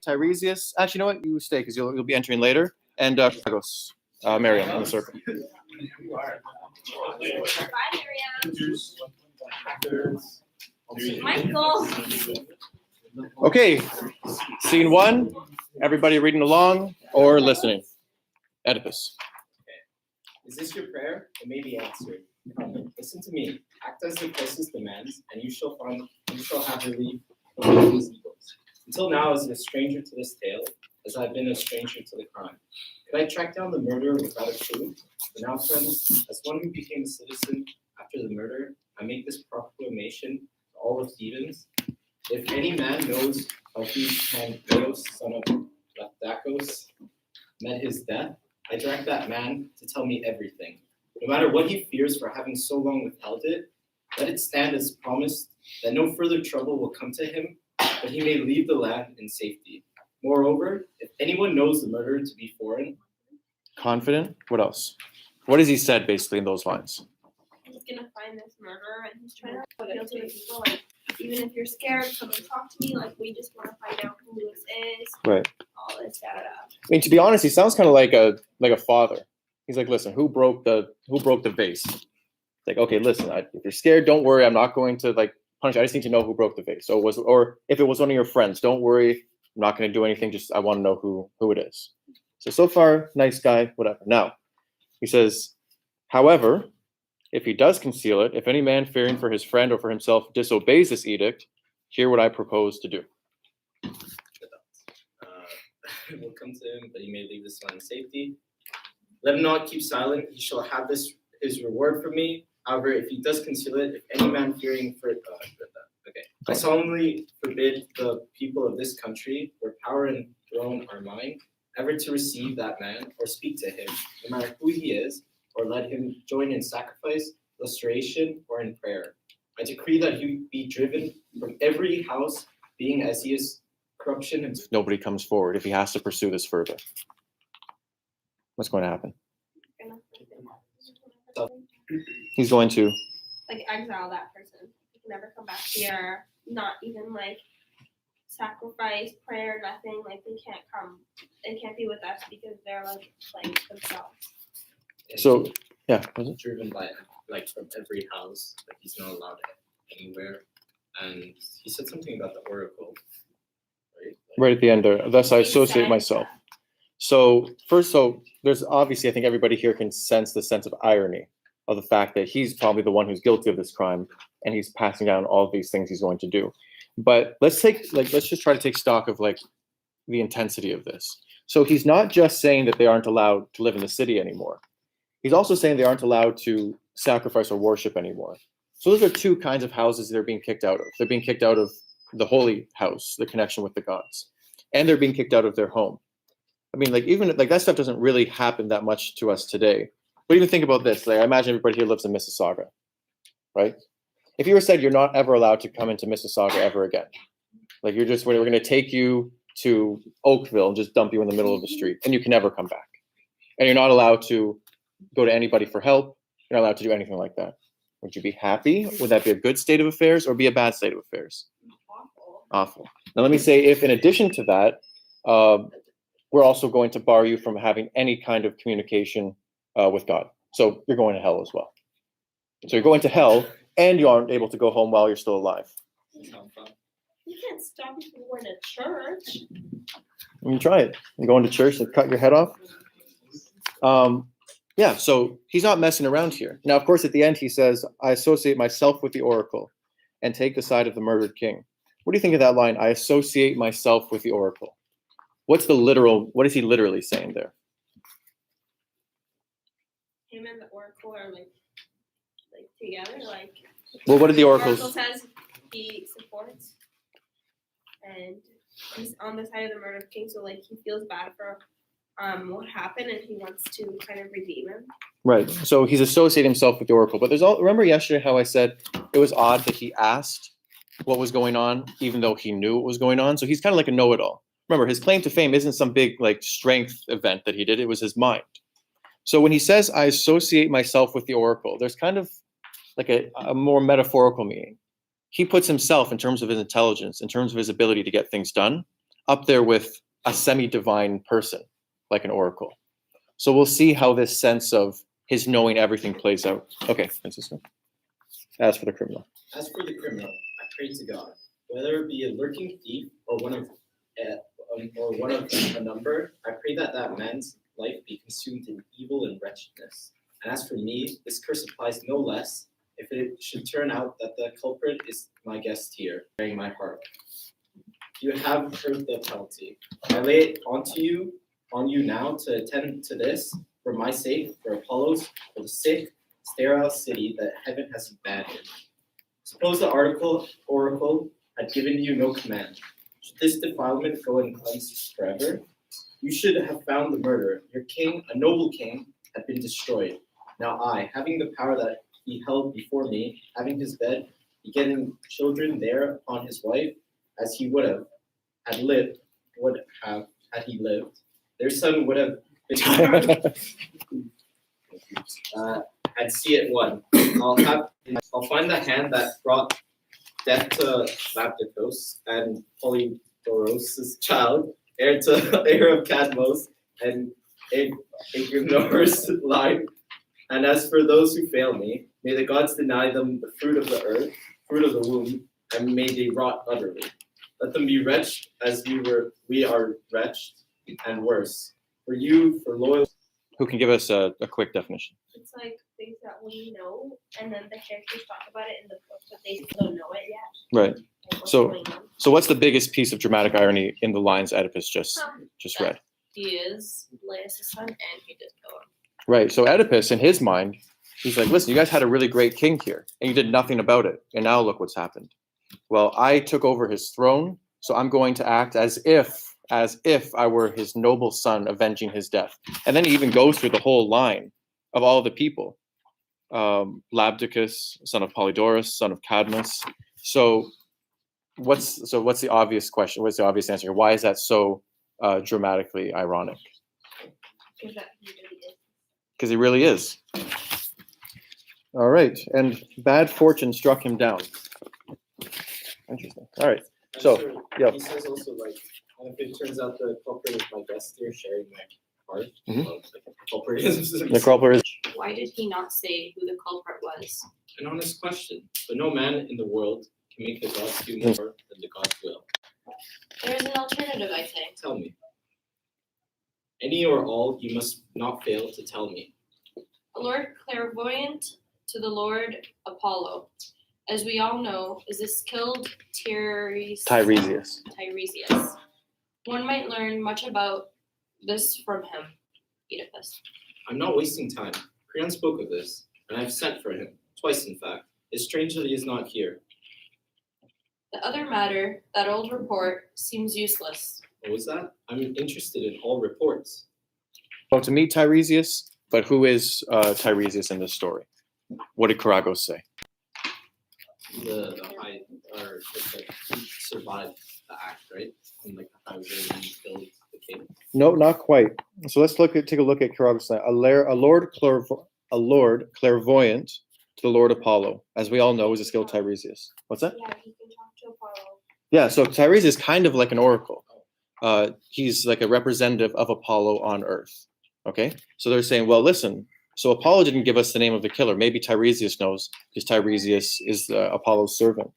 Tiresias. Actually, you know what? You stay because you'll be entering later. And Miriam in the circle. Bye, Miriam. Michael. Okay, scene one. Everybody reading along or listening. Oedipus. Is this your prayer? It may be answered. Come, listen to me. Act as the crisis demands, and you shall have relief from these evils. Until now, as a stranger to this tale, as I've been a stranger to the crime. Could I track down the murderer without a clue? But now, friends, as one who became a citizen after the murder, I make this proclamation to all of Thebans. If any man knows how Tyrannous, son of Lepidacos, met his death, I direct that man to tell me everything. No matter what he fears for having so long withheld it, let it stand as promised that no further trouble will come to him, but he may leave the land in safety. Moreover, if anyone knows the murderer to be foreign. Confident? What else? What has he said basically in those lines? He's gonna find this murderer and he's trying to appeal to the people. Like, even if you're scared, come and talk to me. Like, we just want to find out who this is. Right. All this, da da da. I mean, to be honest, he sounds kind of like a father. He's like, listen, who broke the vase? Like, okay, listen, if you're scared, don't worry. I'm not going to punish you. I just need to know who broke the vase. Or if it was one of your friends, don't worry. I'm not going to do anything. Just I want to know who it is. So far, nice guy, whatever. Now, he says, however, if he does conceal it, if any man fearing for his friend or for himself disobeys this edict, hear what I propose to do. Will come to him, but he may leave this land in safety. Let him not keep silent. He shall have his reward from me. However, if he does conceal it, if any man fearing for I solemnly forbid the people of this country, where power and throne are mine, ever to receive that man or speak to him, no matter who he is, or let him join in sacrifice, lustration, or in prayer. I decree that he be driven from every house, being as he is corruption and nobody comes forward if he has to pursue this further. What's going to happen? He's going to exile that person. He can never come back here. Not even sacrifice, prayer, nothing. They can't come. They can't be with us because they're playing themselves. So yeah, was it? Driven by from every house. He's not allowed anywhere. And he said something about the oracle. Right at the end there. Thus I associate myself. So there's obviously, I think everybody here can sense the sense of irony of the fact that he's probably the one who's guilty of this crime, and he's passing down all of these things he's going to do. But let's just try to take stock of the intensity of this. So he's not just saying that they aren't allowed to live in the city anymore. He's also saying they aren't allowed to sacrifice or worship anymore. So those are two kinds of houses they're being kicked out of. They're being kicked out of the holy house, the connection with the gods, and they're being kicked out of their home. I mean, even that stuff doesn't really happen that much to us today. But even think about this. I imagine everybody here lives in Mississauga, right? If you were said you're not ever allowed to come into Mississauga ever again, we're going to take you to Oakville and just dump you in the middle of the street, and you can never come back, and you're not allowed to go to anybody for help. You're not allowed to do anything like that. Would you be happy? Would that be a good state of affairs or be a bad state of affairs? Awful. Now let me say, if in addition to that, we're also going to bar you from having any kind of communication with God. So you're going to hell as well. So you're going to hell, and you aren't able to go home while you're still alive. You can't stop you from going to church. You try it. You go into church and cut your head off. Yeah, so he's not messing around here. Now, of course, at the end, he says, I associate myself with the oracle and take the side of the murdered king. What do you think of that line? I associate myself with the oracle. What is he literally saying there? Him and the oracle are together. Well, what did the oracle? The oracle says he supports, and he's on the side of the murdered king. So he feels bad for what happened, and he wants to kind of redeem him. Right. So he's associating himself with the oracle. But remember yesterday how I said it was odd that he asked what was going on, even though he knew what was going on. So he's kind of like a know-it-all. Remember, his claim to fame isn't some big strength event that he did. It was his mind. So when he says, I associate myself with the oracle, there's kind of a more metaphorical meaning. he puts himself, in terms of his intelligence, in terms of his ability to get things done, up there with a semi-divine person, like an oracle. So we'll see how this sense of his knowing everything plays out. Okay, Francisco. As for the criminal. As for the criminal, I pray to God, whether it be a lurking thief or one of a number, I pray that that man's life be consumed in evil and wretchedness. And as for me, this curse applies no less if it should turn out that the culprit is my guest here, bearing my heart. You have heard the penalty. I lay it on you now to attend to this for my sake, for Apollo's, for the sick, sterile city that heaven has abandoned. Suppose the oracle had given you no command. Should this defilement go uncleansed forever? You should have found the murderer. Your king, a noble king, had been destroyed. Now I, having the power that he held before me, having his bed, begetting children there upon his wife, as he would have had he lived, their son would have been and see it one. I'll find the hand that brought death to Lapdacos and Polydoros' child, heir of Cadmos and Agrinor's line. And as for those who fail me, may the gods deny them the fruit of the earth, fruit of the womb, and may they rot utterly. Let them be wretched as we are wretched, and worse. For you, for loyal. Who can give us a quick definition? It's like things that we know, and then the characters talk about it in the book, but they still don't know it yet. Right. Like what's So- going on. So what's the biggest piece of dramatic irony in the lines Oedipus just read? He is Laius' son, and he did kill him. Right. So Oedipus, in his mind, he's like, listen, you guys had a really great king here, and you did nothing about it. And now look what's happened. Well, I took over his throne, so I'm going to act as if I were his noble son avenging his death. And then he even goes through the whole line of all the people. Labdacus, son of Polydorus, son of Cadmus. So what's the obvious question? What's the obvious answer? Why is that so dramatically ironic? Because he really is. Because he really is. All right. And bad fortune struck him down. Interesting. All right. So, yeah. He says also, like, if it turns out the culprit is my guest here, sharing my heart. Mhm. Well, like, the culprit is The culprit is. Why did he not say who the culprit was? an honest question, but no man in the world can make the gods do more than the gods will. There's an alternative, I think. Tell me. Any or all, you must not fail to tell me. A lord clairvoyant to the lord Apollo, as we all know, is a skilled Tiresias. Tiresias. One might learn much about this from him, Oedipus. I'm not wasting time. Creon spoke of this, and I've sent for him, twice in fact. It's strange that he is not here. The other matter, that old report, seems useless. What was that? I'm interested in all reports. Well, to meet Tiresias, but who is Tiresias in this story? What did Caragos say? The high, or like, he survived the act, right? And like the high where he killed the king. No, not quite. So let's take a look at Caragos. A lord clairvoyant to the Lord Apollo, as we all know, is a skilled Tiresias. What's that? Yeah, he can talk to Apollo. Yeah, so Tiresias is kind of like an oracle. He's like a representative of Apollo on Earth. Okay, so they're saying, well, listen. So Apollo didn't give us the name of the killer. Maybe Tiresias knows, because Tiresias is Apollo's servant.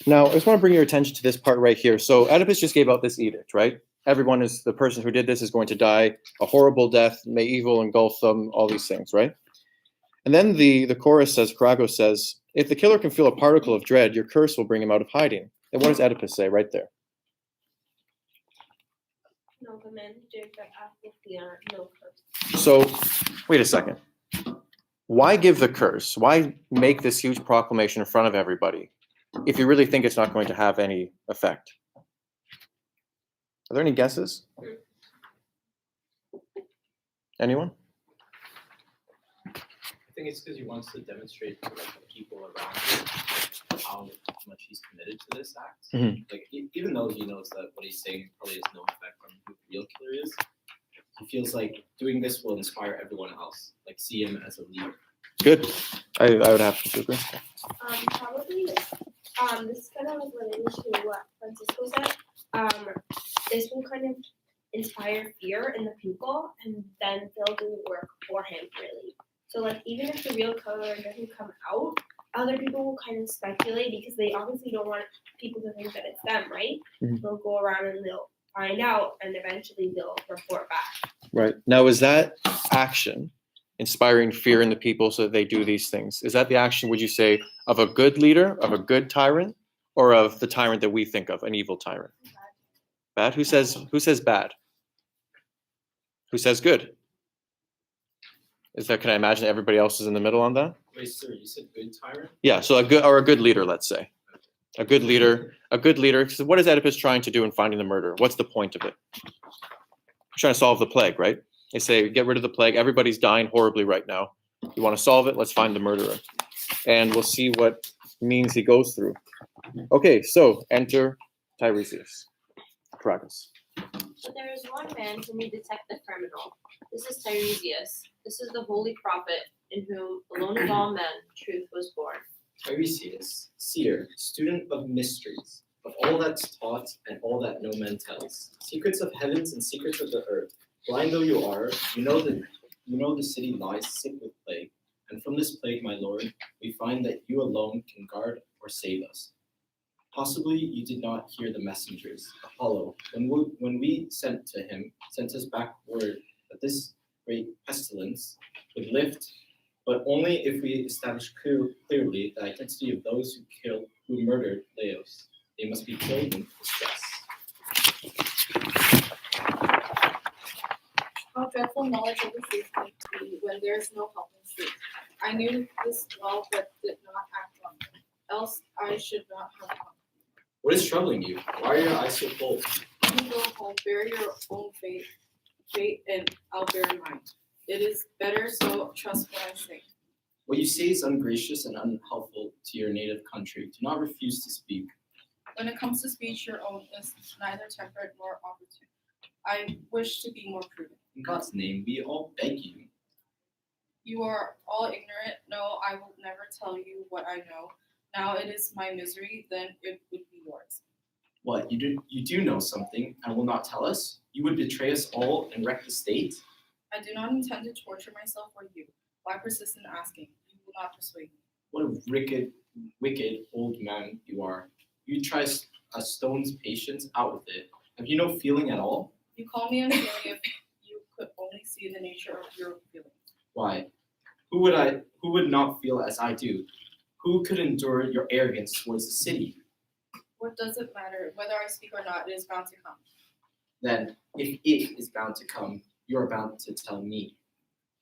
Now, I just want to bring your attention to this part right here. So Oedipus just gave out this edict, right? Everyone is, the person who did this is going to die a horrible death. May evil engulf them, all these things, right? And then the chorus says, Caragos says, if the killer can feel a particle of dread, your curse will bring him out of hiding. And what does Oedipus say right there? No, the man who did that after the no curse. So, wait a second. Why give the curse? Why make this huge proclamation in front of everybody if you really think it's not going to have any effect? Are there any guesses? Anyone? I think it's because he wants to demonstrate to like, the people around him how much he's committed to this act. Mhm. Like even though he knows that what he's saying probably has no effect on who the real killer is, he feels like doing this will inspire everyone else. Like see him as a leader. Good. I would have to agree. Probably, this is kind of like related to what Francisco said. This will kind of inspire fear in the people, and then they'll do work for him, really. So, like, even if the real color doesn't come out, other people will kind of speculate because they obviously don't want people to think that it's them, right? Mhm. They'll go around and they'll find out, and eventually they'll report back. Right. Now, is that action inspiring fear in the people so that they do these things? Is that the action, would you say, of a good leader, of a good tyrant, or of the tyrant that we think of, an evil tyrant? Bad? Who says bad? Who says good? Can I imagine everybody else is in the middle on that? Wait, sir, you said good tyrant? Yeah, so a good leader, let's say. A good leader. So what is Oedipus trying to do in finding the murderer? What's the point of it? He's trying to solve the plague, right? They say, get rid of the plague. Everybody's dying horribly right now. You want to solve it? Let's find the murderer. And we'll see what means he goes through. Okay, so enter Tiresias. Caracas. But there is one man who may detect the criminal. This is Tiresias. This is the holy prophet, in whom, alone of all men, truth was born. Tiresias, seer, student of mysteries, of all that's taught and all that no man tells, secrets of heavens and secrets of the earth. Blind though you are, you know the city lies sick with plague, and from this plague, my lord, we find that you alone can guard or save us. Possibly you did not hear the messengers, Apollo, when we sent us back word that this great pestilence would lift, but only if we establish clearly the identity of those who murdered Laos. They must be killed in distress. How dreadful knowledge of the truth can be when there is no help in truth. I knew this well, but did not act on it, else I should not have come. What is troubling you? Why are your eyes so cold? You go home, bear your own fate, and I'll bear mine. It is better, so trust what I say. What you say is ungracious and unhelpful to your native country. Do not refuse to speak. When it comes to speech, your own is neither temperate nor opportune. I wish to be more prudent. In God's name, we all beg you. You are all ignorant. No, I will never tell you what I know. Now it is my misery, then it would be yours. What, you do know something and will not tell us? You would betray us all and wreck the state? I do not intend to torture myself or you. Why persist in asking? You will not persuade me. What a wicked old man you are. You try a stone's patience, out with it. Have you no feeling at all? You call me unfeeling if you could only see the nature of your feelings. Why? Who would not feel as I do? Who could endure your arrogance towards the city? What does it matter? Whether I speak or not, it is bound to come. Then, if it is bound to come, you are bound to tell me.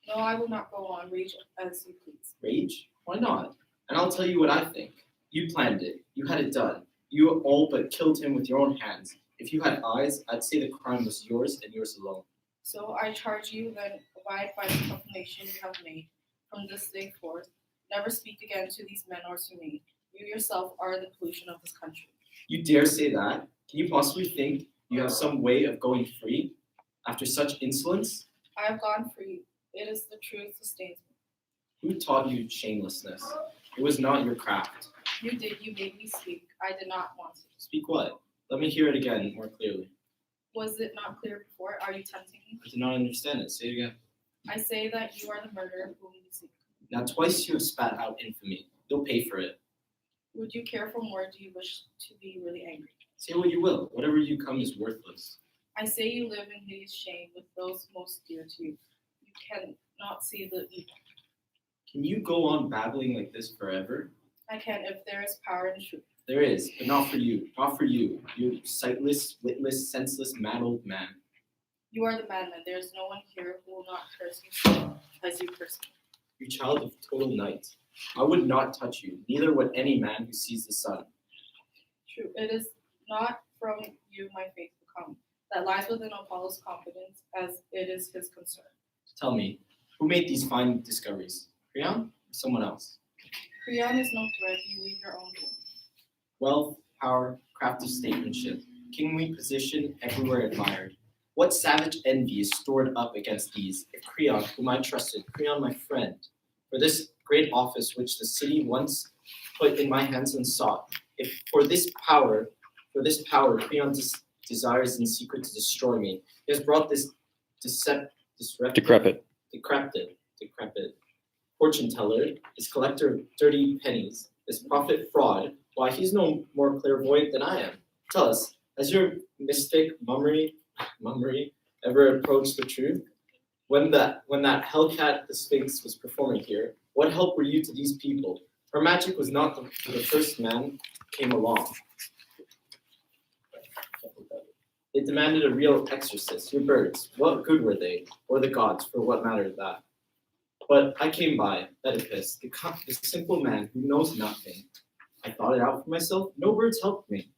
No, I will not go on. Rage as you please. Rage? Why not? And I'll tell you what I think. You planned it. You had it done. You all but killed him with your own hands. If you had eyes, I'd say the crime was yours and yours alone. So I charge you, then abide by the proclamation you have made from this day forth. Never speak again to these men or to me. You yourself are the pollution of this country. You dare say that? Can you possibly think you have some way of going free after such insolence? I have gone free. It is the truth sustains me. Who taught you shamelessness? It was not your craft. You did. You made me speak. I did not want to. Speak what? Let me hear it again more clearly. Was it not clear before? Are you tempting me? I do not understand it. Say it again. I say that you are the murderer whom you seek. Now twice you have spat out infamy. You'll pay for it. Would you care for more? Do you wish to be really angry? Say what you will. Whatever you come is worthless. I say you live in hideous shame with those most dear to you. You cannot see the evil. Can you go on babbling like this forever? I can if there is power in truth. There is, but not for you. Not for you. You sightless, witless, senseless, mad old man. You are the madman. There is no one here who will not curse you so as you curse me. You child of total night. I would not touch you, neither would any man who sees the sun. True. It is not from you my faith will come. That lies within Apollo's confidence as it is his concern. Tell me, who made these fine discoveries? Creon or someone else? Creon is no threat. You weave your own doom. Wealth, power, craft of statesmanship, kingly position everywhere admired. What savage envy is stored up against these? If Creon, whom I trusted, Creon my friend, for this great office which the city once put in my hands and sought. If for this power, Creon desires in secret to destroy me. He has brought this decrepit fortune teller, this collector of dirty pennies, this prophet fraud. Why, he's no more clairvoyant than I am. Tell us, has your mystic mummery ever approached the truth? When that hellcat, the Sphinx, was performing here, what help were you to these people? Her magic was not the first man came along. It demanded a real exorcist. Your birds, what good were they? Or the gods, for what matter that? But I came by, Oedipus, the simple man who knows nothing. I thought it out for myself. No birds helped me.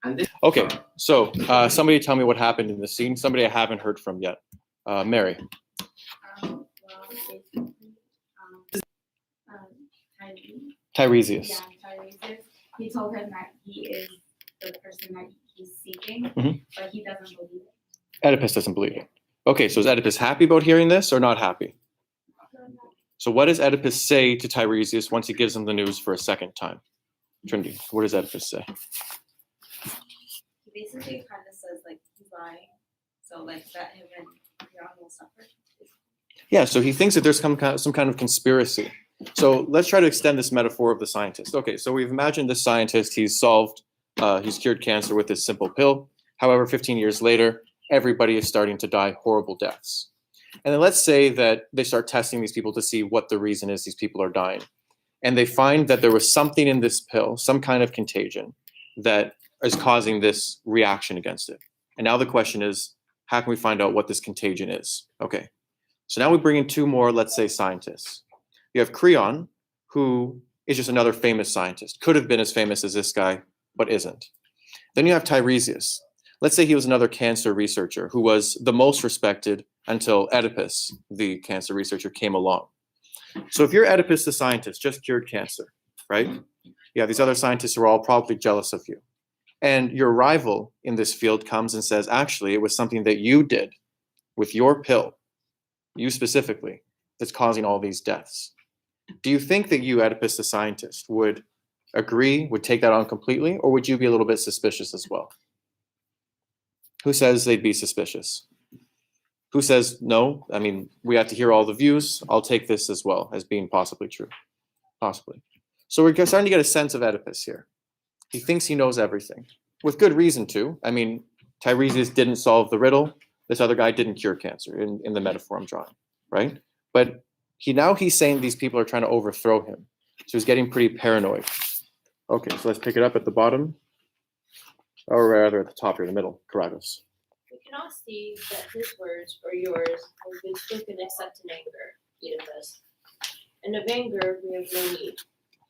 And this. Okay, so somebody tell me what happened in this scene. Somebody I haven't heard from yet. Mary. Tiresias. Yeah, Tiresias. He told him that he is the person that he's seeking, but he doesn't believe it. Oedipus doesn't believe it. Okay, so is Oedipus happy about hearing this or not happy? So what does Oedipus say to Tiresias once he gives him the news for a second time? Trinity, what does Oedipus say? He basically kind of says like he's lying, so like that him and Creon will suffer. Yeah, so he thinks that there's some kind of conspiracy. So let's try to extend this metaphor of the scientist. Okay, so we've imagined this scientist, he's cured cancer with this simple pill. However, 15 years later, everybody is starting to die horrible deaths. And then let's say that they start testing these people to see what the reason is these people are dying. And they find that there was something in this pill, some kind of contagion that is causing this reaction against it. And now the question is, how can we find out what this contagion is? Okay, so now we bring in two more, let's say, scientists. You have Creon, who is just another famous scientist. Could have been as famous as this guy, but isn't. Then you have Tiresias. Let's say he was another cancer researcher who was the most respected until Oedipus, the cancer researcher, came along. So if you're Oedipus, the scientist, just cured cancer, right? Yeah, these other scientists are all probably jealous of you. And your rival in this field comes and says, actually, it was something that you did with your pill, you specifically, that's causing all these deaths. Do you think that you, Oedipus, the scientist, would agree, would take that on completely, or would you be a little bit suspicious as well? Who says they'd be suspicious? Who says, no, I mean, we have to hear all the views. I'll take this as well as being possibly true. Possibly. So we're starting to get a sense of Oedipus here. He thinks he knows everything, with good reason too. I mean, Tiresias didn't solve the riddle. This other guy didn't cure cancer in the metaphor I'm drawing, right? But he's saying these people are trying to overthrow him. So he's getting pretty paranoid. Okay, so let's pick it up at the bottom. Or rather at the top here, the middle, Caragos. We cannot see that his words or yours will be spoken except in anger, Oedipus. And of anger we have no need.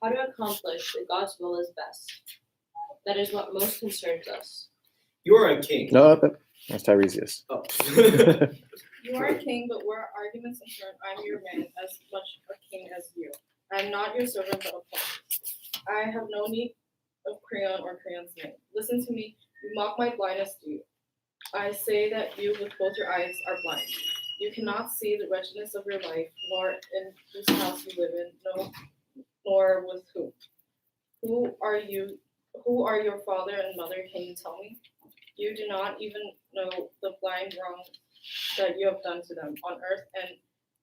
How to accomplish that God's will is best. That is what most concerns us. You are a king. No, that's Tiresias. Oh. You are a king, but where arguments concern, I am your man, as much a king as you. I am not your servant, but a pawn. I have no need of Creon or Creon's name. Listen to me, you mock my blindness, do you? I say that you with both your eyes are blind. You cannot see the wretchedness of your life, nor in whose house you live in, no, nor with whom. Who are your father and mother, can you tell me? You do not even know the blind wrong that you have done to them on earth and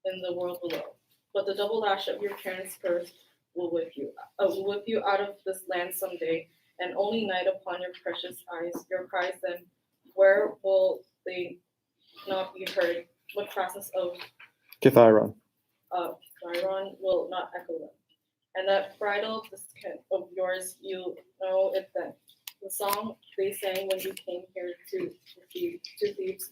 in the world below. But the double lash of your parents' curse will whip you out of this land someday, and only night upon your precious eyes. Your cries then, where will they not be heard? What crassness of Kithyron. Tyrannous will not echo them. And that bridal discontent of yours, you know it then. The song they sang when you came here to Thebes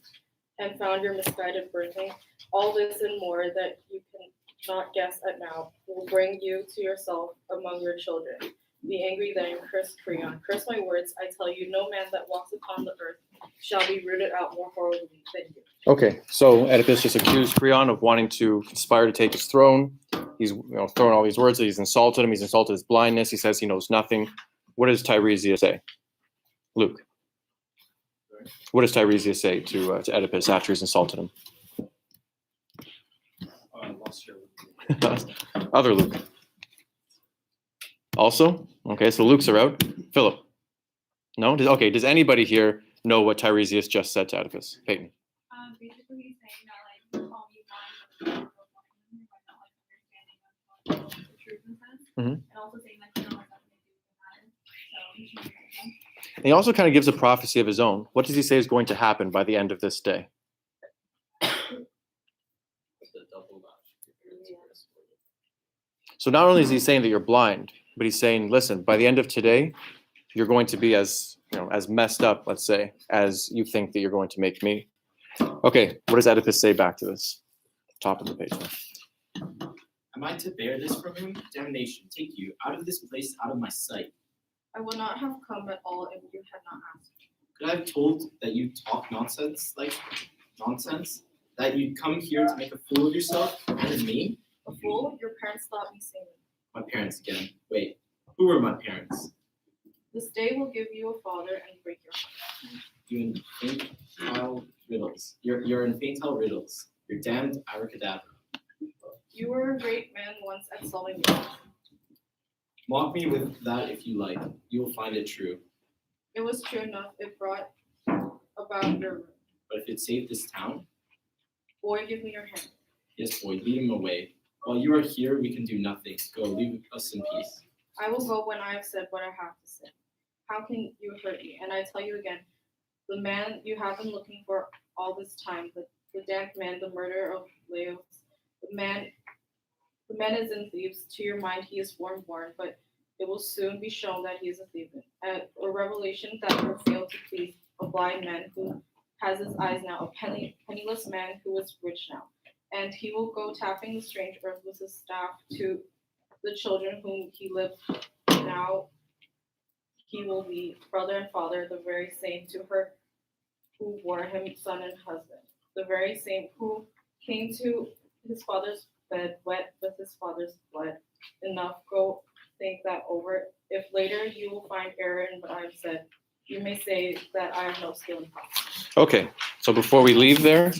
and found your misguided birthing, all this and more that you can not guess at now, will bring you to yourself among your children. Be angry then, curse Creon. Curse my words, I tell you, no man that walks upon the earth shall be rooted out more horribly than you. Okay, so Oedipus just accused Creon of wanting to conspire to take his throne. He's throwing all these words that he's insulted him. He's insulted his blindness. He says he knows nothing. What does Tiresias say? Luke. What does Tiresias say to Oedipus after he's insulted him? I lost your. Other Luke. Also? Okay, so Luke's are out. Philip? No? Okay, does anybody here know what Tiresias just said to Oedipus? Peyton? Basically he's saying that like you call me blind, but not like understanding of the truth in a sense. Mhm. And also saying that you know like nothing to do with the matter. So you should be careful. He also kind of gives a prophecy of his own. What does he say is going to happen by the end of this day? So not only is he saying that you're blind, but he's saying, listen, by the end of today, you're going to be as messed up, let's say, as you think that you're going to make me. Okay, what does Oedipus say back to this? Top of the page. Am I to bear this from him? Damnation, take you out of this place, out of my sight. I would not have come at all if you had not asked. Could I have told that you talk nonsense? That you'd come here to make a fool of yourself and me? A fool? Your parents thought me sane. My parents again. Wait, who were my parents? This day will give you a father and break your heart. You infantile riddles. You're infantile riddles. You're damned abracadabra. You were a great man once at solving riddles. Mock me with that if you like. You will find it true. It was true enough. It brought about your ruin. But if it saved this town, Boy, give me your hand. yes, boy, lead him away. While you are here, we can do nothing. Go, leave us in peace. I will go when I have said what I have to say. How can you hurt me? And I tell you again, the man you have been looking for all this time, the damned man, the murderer of Laos, the man is in Thebes. To your mind, he is foreign-born, but it will soon be shown that he is a Theban. A revelation that will fail to please a blind man who has his eyes now, a penniless man who is rich now. And he will go tapping the strange earth with his staff to the children whom he lived. Now he will be brother and father, the very same to her who bore him son and husband, the very same who came to his father's bed wet with his father's blood. Enough, go think that over. If later you will find error in what I have said, you may say that I have no skill in prophecy. Okay, so before we leave there,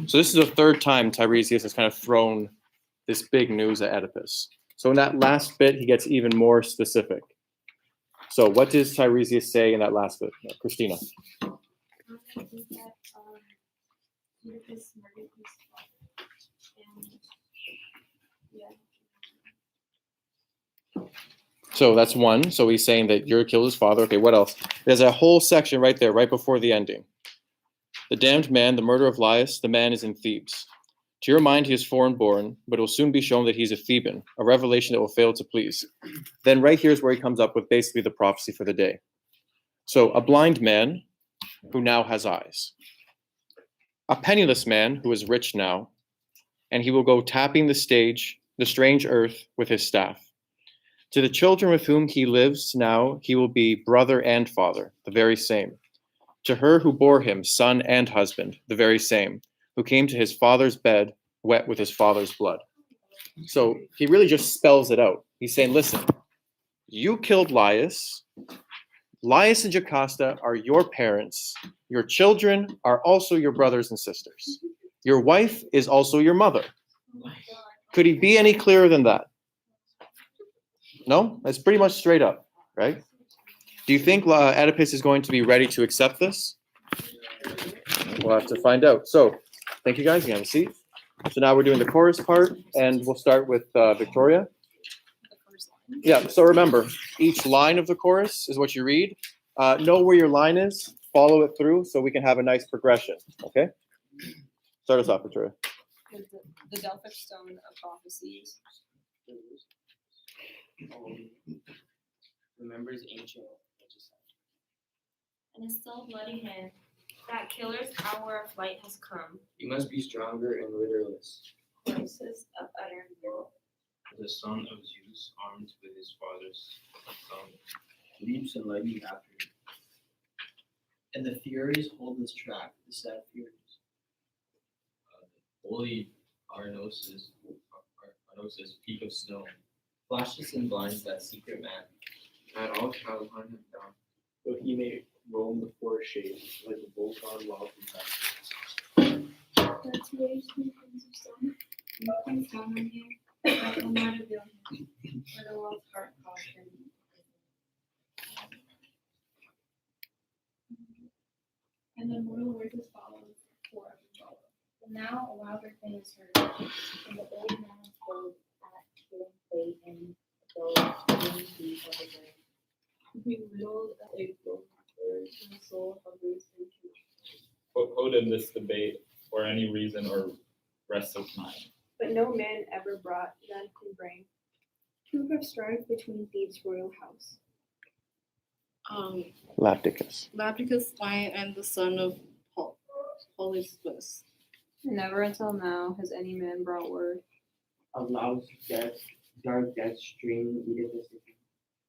so this is the third time Tiresias has kind of thrown this big news at Oedipus. So in that last bit, he gets even more specific. So what does Tiresias say in that last bit? Christina. I think that Oedipus murdered his father. And yeah. So that's one. So he's saying that you're killed his father. Okay, what else? There's a whole section right there, right before the ending. The damned man, the murder of Laius, the man is in Thebes. To your mind, he is foreign-born, but it will soon be shown that he's a Theban, a revelation that will fail to please. Then right here is where he comes up with basically the prophecy for the day. So a blind man who now has eyes. A penniless man who is rich now, and he will go tapping the strange earth with his staff. To the children with whom he lives now, he will be brother and father, the very same. To her who bore him, son and husband, the very same, who came to his father's bed wet with his father's blood. So he really just spells it out. He's saying, listen, you killed Laius. Laius and Jocasta are your parents. Your children are also your brothers and sisters. Your wife is also your mother. Could he be any clearer than that? No? That's pretty much straight up, right? Do you think Oedipus is going to be ready to accept this? We'll have to find out. So, thank you guys. You can have a seat. So now we're doing the chorus part, and we'll start with Victoria. Yeah, so remember, each line of the chorus is what you read. Know where your line is, follow it through so we can have a nice progression, okay? Start us off, Victoria. The Delphic Stone of Prophecies. Remembers ancient. And a still bloody hand, that killer's hour of light has come. You must be stronger and leaderless. Voices of utter will. The son of Zeus, armed with his father's thumb, leaps and lightning after him. And the Furies hold this track, the sad Furies. Holy Arnosis, peak of snow, flashes and blinds that secret man. At all shall hunt him down, Though he may roam the forest shade like a bolt on wild The two waves from the of stone, and comes down on you, That will not avail him, for the world's heart caused him. And then one of the words as follows, for And now a louder thing is heard, and the old man spoke at giving play in the wind beat of the grave. Being riddled at a broken word, and the soul hungers for truth. Hold in this debate for any reason or rest of mind. But no man ever brought none can bring. Who have strife between Thebes' royal house? Lapticus. Lapticus wine and the son of Oedipus. Never until now has any man brought word. A loud dark death stream Oedipus.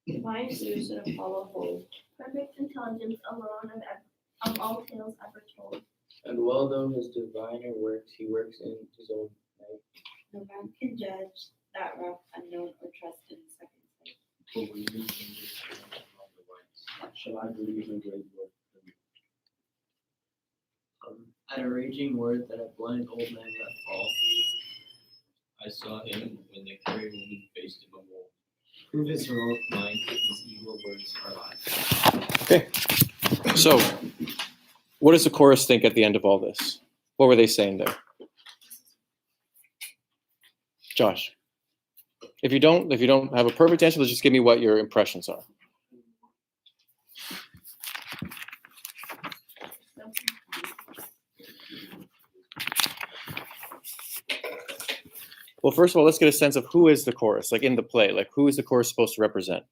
Divine Zeus and Apollo hold. Perfect intelligence alone of all tales ever told. And well known his diviner works, he works in his own night. No man can judge that rock unknown or trust in second sight. But when you understand among the wise, Shall I believe in great work? at a raging word that a blind old man let fall, I saw him when the carry woman faced him a wall. Prove his heroic mind, his evil words are lies. Okay. So, what does the chorus think at the end of all this? What were they saying there? Josh, if you don't have a perfect answer, just give me what your impressions are. Well, first of all, let's get a sense of who is the chorus, like in the play, like who is the chorus supposed to represent?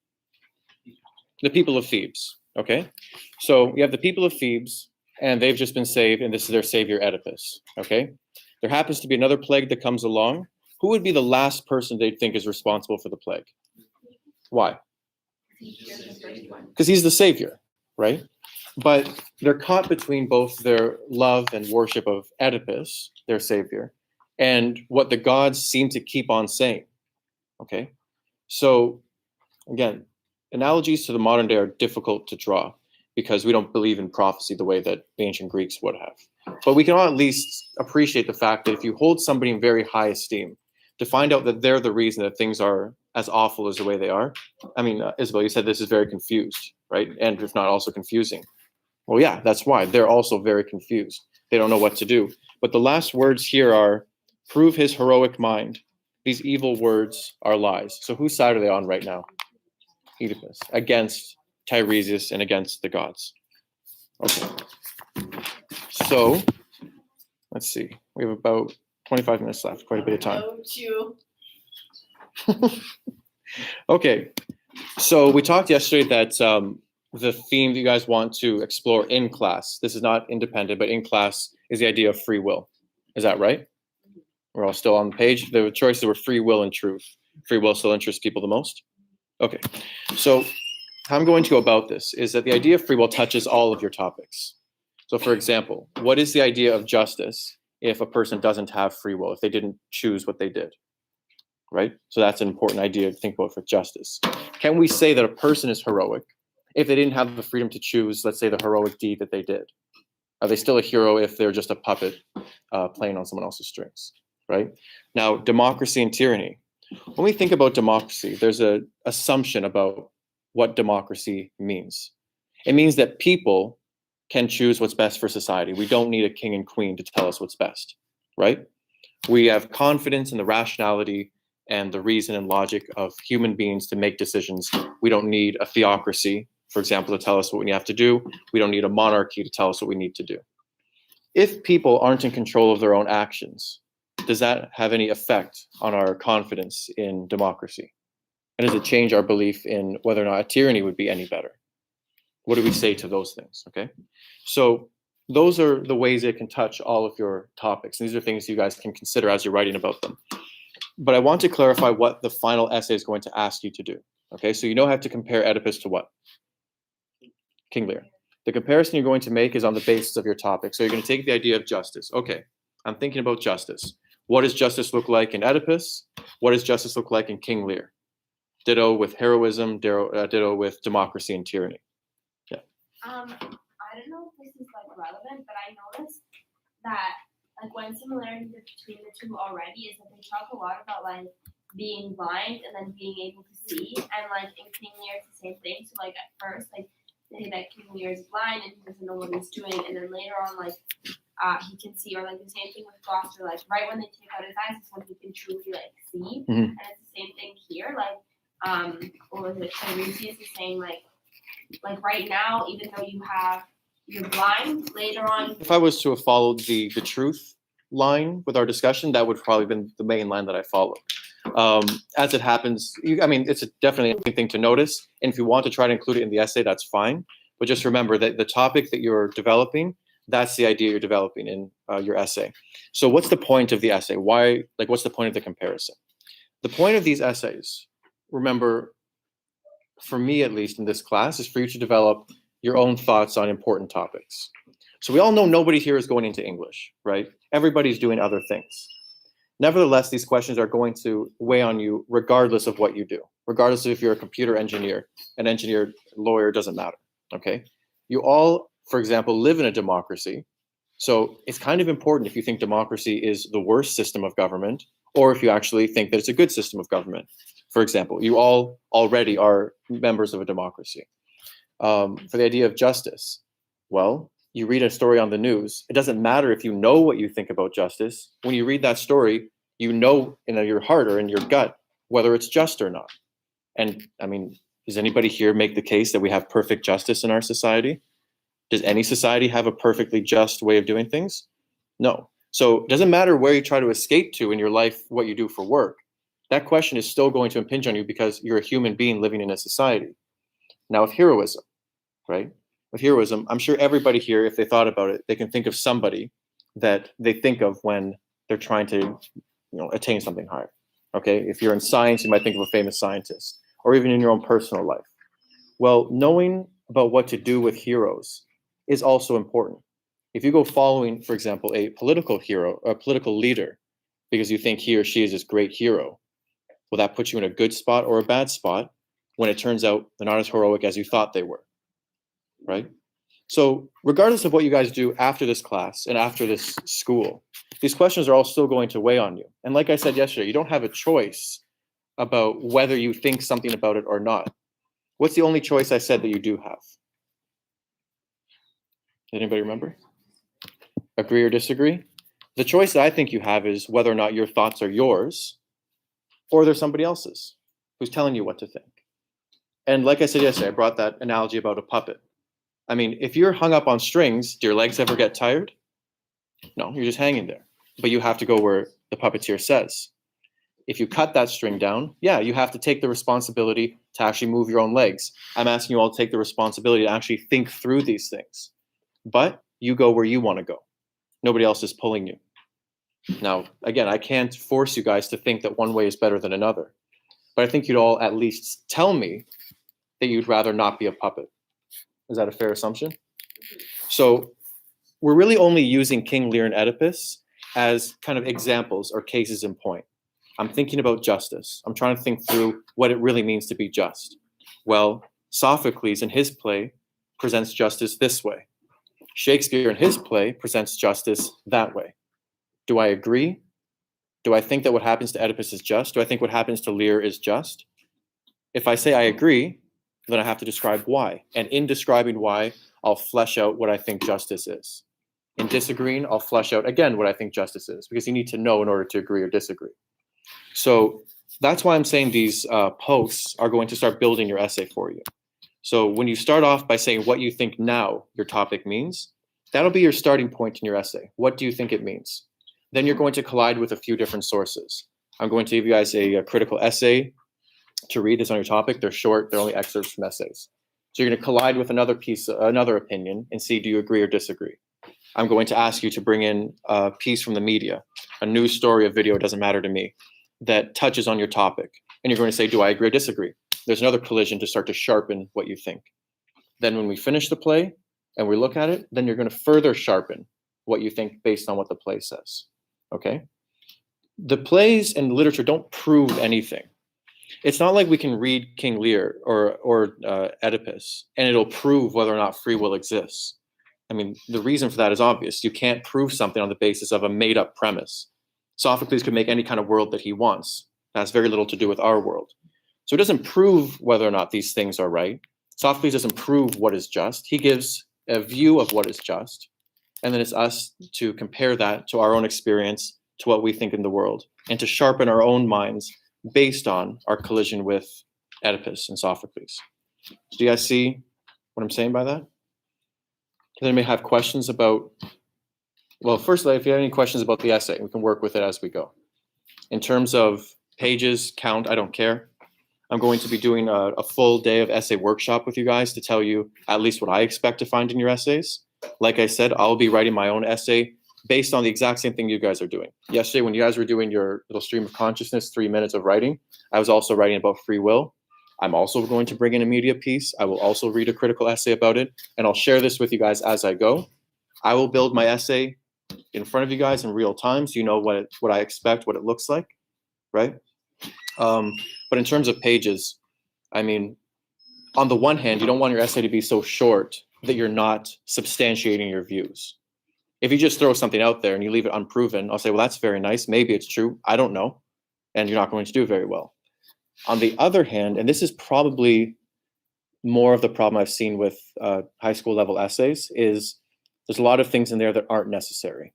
The people of Thebes, okay? So you have the people of Thebes, and they've just been saved, and this is their savior, Oedipus, okay? There happens to be another plague that comes along. Who would be the last person they'd think is responsible for the plague? Why? Because he's the savior, right? But they're caught between both their love and worship of Oedipus, their savior, and what the gods seem to keep on saying, okay? So, again, analogies to the modern day are difficult to draw because we don't believe in prophecy the way that the ancient Greeks would have. But we can all at least appreciate the fact that if you hold somebody in very high esteem, to find out that they're the reason that things are as awful as the way they are. I mean, Isabel, you said this is very confused, right? And if not also confusing. Well, yeah, that's why. They're also very confused. They don't know what to do. But the last words here are, prove his heroic mind. These evil words are lies. So whose side are they on right now? Oedipus, against Tiresias and against the gods. Okay. So, let's see. We have about 25 minutes left, quite a bit of time. Okay. So we talked yesterday that the theme that you guys want to explore in class, this is not independent, but in class is the idea of free will. Is that right? We're all still on the page. The choices were free will and truth. Free will still interests people the most? Okay. So how I'm going to go about this is that the idea of free will touches all of your topics. So for example, what is the idea of justice if a person doesn't have free will, if they didn't choose what they did? Right? So that's an important idea to think about for justice. Can we say that a person is heroic if they didn't have the freedom to choose, let's say, the heroic deed that they did? Are they still a hero if they're just a puppet playing on someone else's strings? Right? Now, democracy and tyranny. When we think about democracy, there's an assumption about what democracy means. It means that people can choose what's best for society. We don't need a king and queen to tell us what's best, right? We have confidence in the rationality and the reason and logic of human beings to make decisions. We don't need a theocracy, for example, to tell us what we have to do. We don't need a monarchy to tell us what we need to do. If people aren't in control of their own actions, does that have any effect on our confidence in democracy? And does it change our belief in whether or not a tyranny would be any better? What do we say to those things, okay? So those are the ways it can touch all of your topics. And these are things you guys can consider as you're writing about them. But I want to clarify what the final essay is going to ask you to do, okay? So you know how to compare Oedipus to what? King Lear. The comparison you're going to make is on the basis of your topic. So you're going to take the idea of justice. Okay, I'm thinking about justice. What does justice look like in Oedipus? What does justice look like in King Lear? Ditto with heroism, ditto with democracy and tyranny. Yeah. I don't know if this is like relevant, but I noticed that like one similarity between the two already is that they talk a lot about like being blind and then being able to see, and like in King Lear it's the same thing. So like at first like they say that King Lear is blind and he doesn't know what he's doing, and then later on like he can see, or like the same thing with Gloucester, like right when they take out his eyes is when he can truly like see, and it's the same thing here. Like what was it? Tyrannous is saying like right now, even though you're blind, later on. If I was to have followed the truth line with our discussion, that would probably been the main line that I followed. As it happens, it's definitely a thing to notice, and if you want to try to include it in the essay, that's fine. But just remember that the topic that you're developing, that's the idea you're developing in your essay. So what's the point of the essay? Why, like, what's the point of the comparison? The point of these essays, remember, for me at least in this class, is for you to develop your own thoughts on important topics. So we all know nobody here is going into English, right? Everybody's doing other things. Nevertheless, these questions are going to weigh on you regardless of what you do, regardless of if you're a computer engineer, an engineer, lawyer, doesn't matter, okay? You all, for example, live in a democracy. So it's kind of important if you think democracy is the worst system of government, or if you actually think that it's a good system of government. For example, you all already are members of a democracy. For the idea of justice, well, you read a story on the news. It doesn't matter if you know what you think about justice. When you read that story, you know in your heart or in your gut whether it's just or not. And I mean, does anybody here make the case that we have perfect justice in our society? Does any society have a perfectly just way of doing things? No. So it doesn't matter where you try to escape to in your life, what you do for work. That question is still going to impinge on you because you're a human being living in a society. Now with heroism, right? With heroism, I'm sure everybody here, if they thought about it, they can think of somebody that they think of when they're trying to, attain something higher. Okay, if you're in science, you might think of a famous scientist, or even in your own personal life. Well, knowing about what to do with heroes is also important. If you go following, for example, a political hero or a political leader because you think he or she is this great hero, will that put you in a good spot or a bad spot when it turns out they're not as heroic as you thought they were, right? So regardless of what you guys do after this class and after this school, these questions are all still going to weigh on you. And like I said yesterday, you don't have a choice about whether you think something about it or not. What's the only choice I said that you do have? Anybody remember? Agree or disagree? The choice that I think you have is whether or not your thoughts are yours or they're somebody else's who's telling you what to think. And like I said yesterday, I brought that analogy about a puppet. I mean, if you're hung up on strings, do your legs ever get tired? No, you're just hanging there. But you have to go where the puppeteer says. If you cut that string down, yeah, you have to take the responsibility to actually move your own legs. I'm asking you all to take the responsibility to actually think through these things. But you go where you want to go. Nobody else is pulling you. Now, again, I can't force you guys to think that one way is better than another. But I think you'd all at least tell me that you'd rather not be a puppet. Is that a fair assumption? So we're really only using King Lear and Oedipus as kind of examples or cases in point. I'm thinking about justice. I'm trying to think through what it really means to be just. Well, Sophocles in his play presents justice this way. Shakespeare in his play presents justice that way. Do I agree? Do I think that what happens to Oedipus is just? Do I think what happens to Lear is just? If I say I agree, then I have to describe why. And in describing why, I'll flesh out what I think justice is. In disagreeing, I'll flesh out again what I think justice is, because you need to know in order to agree or disagree. So that's why I'm saying these posts are going to start building your essay for you. So when you start off by saying what you think now your topic means, that'll be your starting point in your essay. What do you think it means? Then you're going to collide with a few different sources. I'm going to give you guys a critical essay to read this on your topic. They're short, they're only excerpts from essays. So you're going to collide with another opinion and see, do you agree or disagree? I'm going to ask you to bring in a piece from the media, a news story, a video, it doesn't matter to me, that touches on your topic. And you're going to say, do I agree or disagree? There's another collision to start to sharpen what you think. Then when we finish the play and we look at it, then you're going to further sharpen what you think based on what the play says. Okay? The plays and literature don't prove anything. It's not like we can read King Lear or Oedipus and it'll prove whether or not free will exists. I mean, the reason for that is obvious. You can't prove something on the basis of a made-up premise. Sophocles could make any kind of world that he wants. It has very little to do with our world. So it doesn't prove whether or not these things are right. Sophocles doesn't prove what is just. He gives a view of what is just. And then it's us to compare that to our own experience, to what we think in the world, and to sharpen our own minds based on our collision with Oedipus and Sophocles. Do you guys see what I'm saying by that? Does anybody have questions about, well, firstly, if you have any questions about the essay, we can work with it as we go. In terms of pages, count, I don't care. I'm going to be doing a full day of essay workshop with you guys to tell you at least what I expect to find in your essays. Like I said, I'll be writing my own essay based on the exact same thing you guys are doing. Yesterday, when you guys were doing your little stream of consciousness, 3 minutes of writing, I was also writing about free will. I'm also going to bring in a media piece. I will also read a critical essay about it, and I'll share this with you guys as I go. I will build my essay in front of you guys in real time, so you know what I expect, what it looks like, right? But in terms of pages, I mean, on the one hand, you don't want your essay to be so short that you're not substantiating your views. If you just throw something out there and you leave it unproven, I'll say, well, that's very nice. Maybe it's true. I don't know. And you're not going to do very well. On the other hand, and this is probably more of the problem I've seen with high school level essays, is there's a lot of things in there that aren't necessary.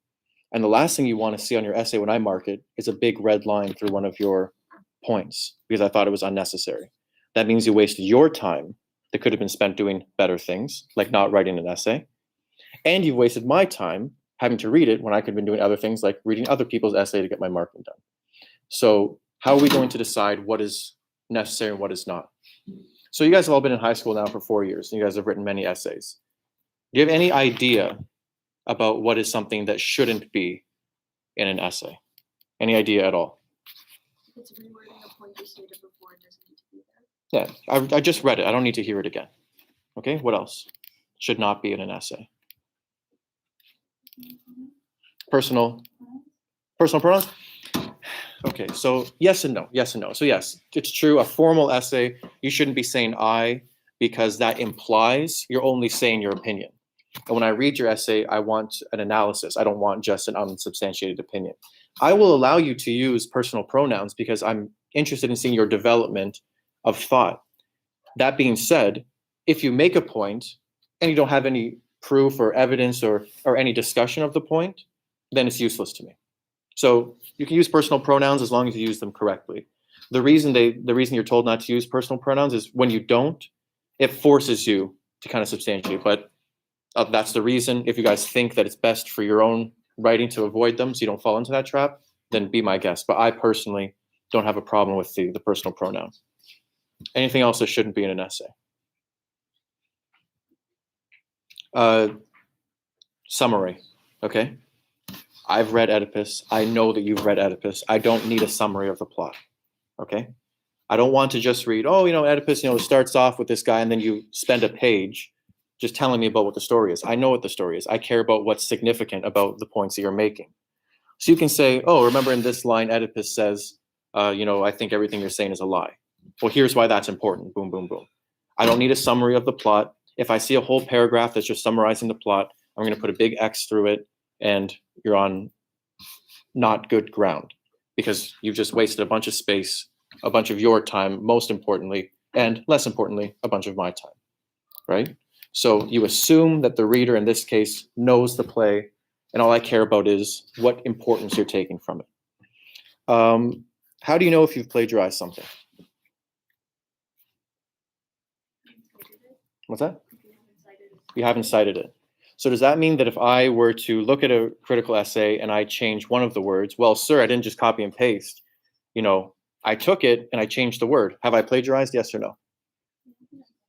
And the last thing you want to see on your essay when I mark it is a big red line through one of your points because I thought it was unnecessary. That means you wasted your time that could have been spent doing better things, like not writing an essay. And you've wasted my time having to read it when I could have been doing other things like reading other people's essay to get my marking done. So how are we going to decide what is necessary and what is not? So you guys have all been in high school now for 4 years, and you guys have written many essays. Do you have any idea about what is something that shouldn't be in an essay? Any idea at all? It's rewording a point you stated before, it doesn't need to be there. Yeah, I just read it. I don't need to hear it again. Okay, what else should not be in an essay? Personal pronouns? Okay, so yes and no. So yes, it's true, a formal essay, you shouldn't be saying I because that implies you're only saying your opinion. And when I read your essay, I want an analysis. I don't want just an unsubstantiated opinion. I will allow you to use personal pronouns because I'm interested in seeing your development of thought. That being said, if you make a point and you don't have any proof or evidence or any discussion of the point, then it's useless to me. So you can use personal pronouns as long as you use them correctly. The reason you're told not to use personal pronouns is when you don't, it forces you to kind of substantiate. But that's the reason. If you guys think that it's best for your own writing to avoid them so you don't fall into that trap, then be my guest. But I personally don't have a problem with the personal pronoun. Anything else that shouldn't be in an essay? Summary, okay? I've read Oedipus. I know that you've read Oedipus. I don't need a summary of the plot, okay? I don't want to just read, Oedipus, it starts off with this guy, and then you spend a page just telling me about what the story is. I know what the story is. I care about what's significant about the points that you're making. So you can say, remember in this line, Oedipus says, I think everything you're saying is a lie. Well, here's why that's important. Boom, boom, boom. I don't need a summary of the plot. If I see a whole paragraph that's just summarizing the plot, I'm going to put a big X through it, and you're on not good ground because you've just wasted a bunch of space, a bunch of your time, most importantly, and less importantly, a bunch of my time, right? So you assume that the reader in this case knows the play, and all I care about is what importance you're taking from it. How do you know if you've plagiarized something? What's that? You haven't cited it. So does that mean that if I were to look at a critical essay and I change one of the words, well, sir, I didn't just copy and paste. I took it and I changed the word. Have I plagiarized? Yes or no?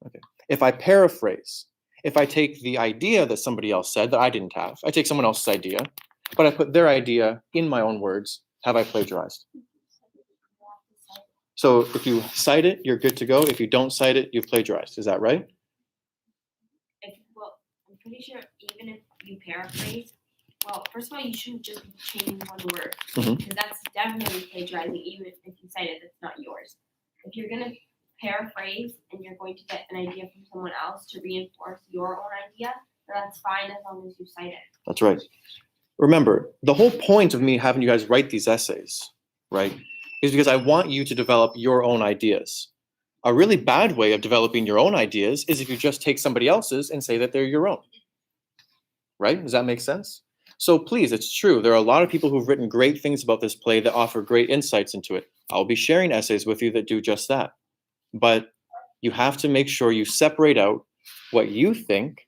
Okay. If I paraphrase, if I take the idea that somebody else said that I didn't have, I take someone else's idea, but I put their idea in my own words, have I plagiarized? So if you cite it, you're good to go. If you don't cite it, you've plagiarized. Is that right? I'm pretty sure even if you paraphrase, well, first of all, you shouldn't just change one word because that's definitely plagiarizing, even if you cite it, that's not yours. If you're going to paraphrase and you're going to get an idea from someone else to reinforce your own idea, that's fine as long as you cite it. That's right. Remember, the whole point of me having you guys write these essays, right, is because I want you to develop your own ideas. A really bad way of developing your own ideas is if you just take somebody else's and say that they're your own. Right? Does that make sense? So please, it's true. There are a lot of people who've written great things about this play that offer great insights into it. I'll be sharing essays with you that do just that. But you have to make sure you separate out what you think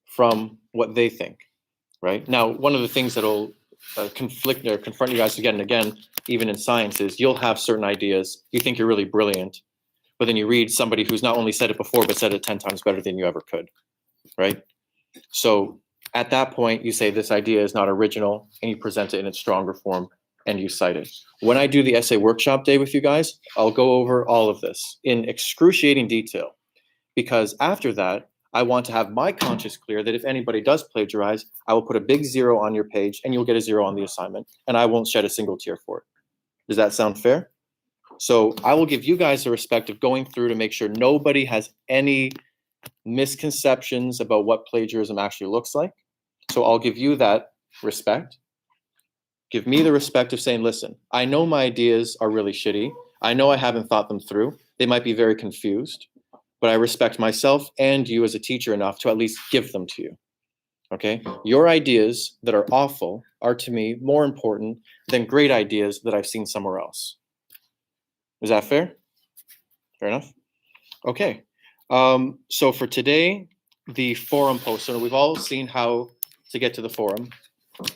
from what they think, right? Now, one of the things that'll conflict or confront you guys again and again, even in science, is you'll have certain ideas. You think you're really brilliant, but then you read somebody who's not only said it before, but said it 10 times better than you ever could, right? So at that point, you say this idea is not original, and you present it in its stronger form, and you cite it. When I do the essay workshop day with you guys, I'll go over all of this in excruciating detail, because after that, I want to have my conscience clear that if anybody does plagiarize, I will put a big 0 on your page, and you'll get a 0 on the assignment, and I won't shed a single tear for it. Does that sound fair? So I will give you guys the respect of going through to make sure nobody has any misconceptions about what plagiarism actually looks like. So I'll give you that respect. Give me the respect of saying, listen, I know my ideas are really shitty. I know I haven't thought them through. They might be very confused, but I respect myself and you as a teacher enough to at least give them to you. Okay? Your ideas that are awful are to me more important than great ideas that I've seen somewhere else. Is that fair? Fair enough? Okay. So for today, the forum post. So we've all seen how to get to the forum.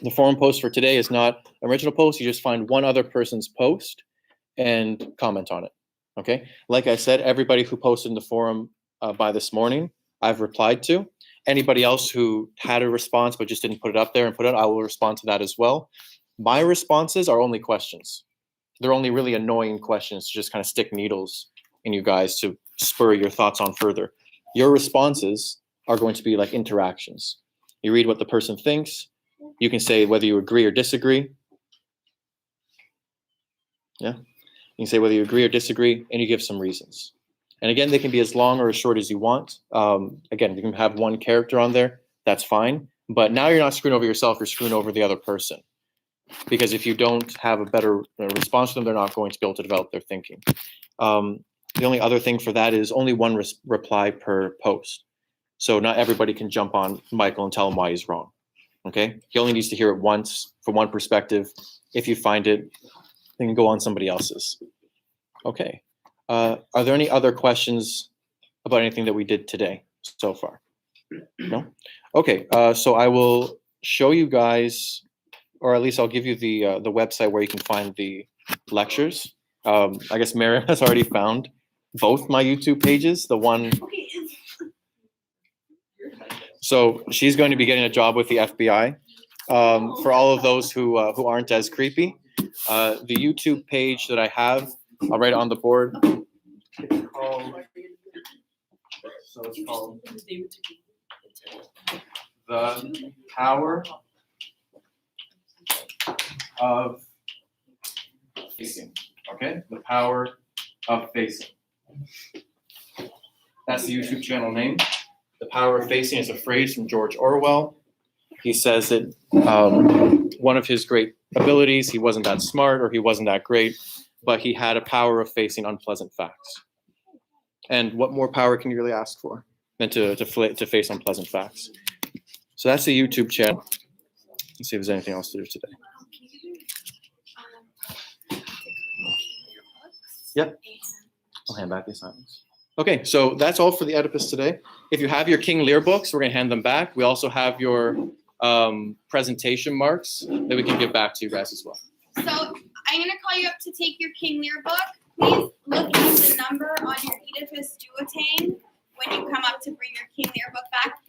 The forum post for today is not an original post. You just find one other person's post and comment on it. Okay. Like I said, everybody who posted in the forum by this morning, I've replied to. Anybody else who had a response but just didn't put it up there and put it, I will respond to that as well. My responses are only questions. They're only really annoying questions to just kind of stick needles in you guys to spur your thoughts on further. Your responses are going to be like interactions. You read what the person thinks. You can say whether you agree or disagree. Yeah. You can say whether you agree or disagree, and you give some reasons. And again, they can be as long or as short as you want. Again, you can have one character on there. That's fine. But now you're not screwing over yourself. You're screwing over the other person. Because if you don't have a better response to them, they're not going to be able to develop their thinking. The only other thing for that is only one reply per post. So not everybody can jump on Michael and tell him why he's wrong. Okay? He only needs to hear it once from one perspective. If you find it, then you can go on somebody else's. Okay. Are there any other questions about anything that we did today so far? No? Okay. So I will show you guys, or at least I'll give you the website where you can find the lectures. I guess Miriam has already found both my YouTube pages. The one, so she's going to be getting a job with the FBI. For all of those who aren't as creepy, the YouTube page that I have, I'll write it on the board. It's called The Power of Facing. Okay, The Power of Facing. That's the YouTube channel name. The Power of Facing is a phrase from George Orwell. He says that one of his great abilities, he wasn't that smart or he wasn't that great, but he had a power of facing unpleasant facts. And what more power can you really ask for than to face unpleasant facts? So that's the YouTube channel. Let's see if there's anything else to do today. Yep. I'll hand back the assignments. Okay, so that's all for the Oedipus today. If you have your King Lear books, we're going to hand them back. We also have your presentation marks that we can give back to you guys as well. So I'm going to call you up to take your King Lear book. Please look at the number on your Oedipus duotang when you come up to bring your King Lear book back.